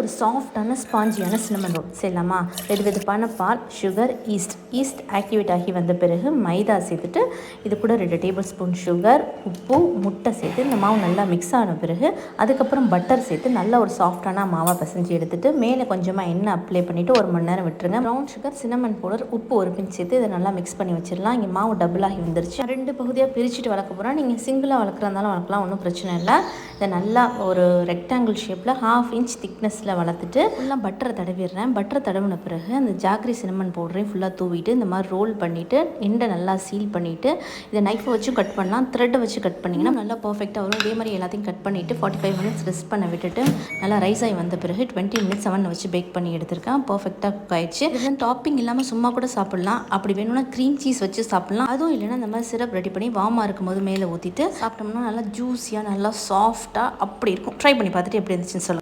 ஒரு சாஃப்டான ஸ்பாஞ்சியான cinnamon role செய்யலாமா? வெதுவெதுப்பான பால், சுகர், ஈஸ்ட் ஆக்டிவேட் ஆகி வந்த பிறகு மைதா சேர்த்துட்டு இது கூட 2 டேபிள் ஸ்பூன் சுகர், உப்பு, முட்டை சேர்த்து இந்த மாவு நல்லா மிக்ஸ் ஆன பிறகு அதுக்கப்புறம் பட்டர் சேர்த்து நல்லா ஒரு சாஃப்டான மாவை பிசைஞ்சு எடுத்துட்டு மேலே கொஞ்சமாக எண்ணெய் அப்ளை பண்ணிவிட்டு 1 மணி நேரம் விட்டுருங்க. ப்ரௌன் சுகர், சின்னமன் பவுடர், உப்பு 1 பிஞ்ச் சேர்த்து இதை நல்லா மிக்ஸ் பண்ணி வச்சிடலாம். இங்கே மாவு டபுள் ஆகி வந்துருச்சு. 2 பகுதியாக பிரிச்சுட்டு வளர்க்க போகிறோம். நீங்கள் சிங்கிளாக வளர்க்குறதாலும் வளர்க்கலாம், ஒன்றும் பிரச்சனை இல்லை. இதை நல்லா ஒரு ரெக்டாங்கிள் ஷேப்பில் 1/2 இன்ச் திக்னஸில் வளர்த்துட்டு ஃபுல்லாக பட்டரை தடவிடுறேன். பட்டரை தடவின பிறகு அந்த ஜாக்ரி சின்னமன் பவுடரையும் ஃபுல்லாக தூவிட்டு இந்த மாதிரி ரோல் பண்ணிவிட்டு எண்டை நல்லா சீல் பண்ணிவிட்டு இதை நைஃபை வச்சு கட் பண்ணலாம், த்ரெட்டை வச்சு கட் பண்ணிங்கன்னா நல்லா பர்ஃபெக்டாக வரும். இதே மாதிரி எல்லாத்தையும் கட் பண்ணிவிட்டு 45 மினிட்ஸ் ரெஸ்ட் பண்ண விட்டுட்டு நல்லா ரைஸ் ஆகி வந்த பிறகு 20 மினிட்ஸ் அவனை வச்சு பேக் பண்ணி எடுத்திருக்கேன். பர்ஃபெக்டாக குக் ஆயிடுச்சு. இதெல்லாம் டாப்பிங் இல்லாமல் சும்மா கூட சாப்பிட்லாம். அப்படி வேணும்னா க்ரீம் சீஸ் வச்சு சாப்பிட்லாம். அதுவும் இல்லைன்னா இந்த மாதிரி சிரப் ரெடி பண்ணி வார்மாக இருக்கும்போது மேலே ஊற்றிட்டு சாப்பிட்டோம்னா நல்லா ஜூஸியாக நல்லா சாஃப்டாக அப்படி இருக்கும். ட்ரை பண்ணி பார்த்துட்டு எப்படி இருந்துச்சுன்னு சொல்லுங்கள்.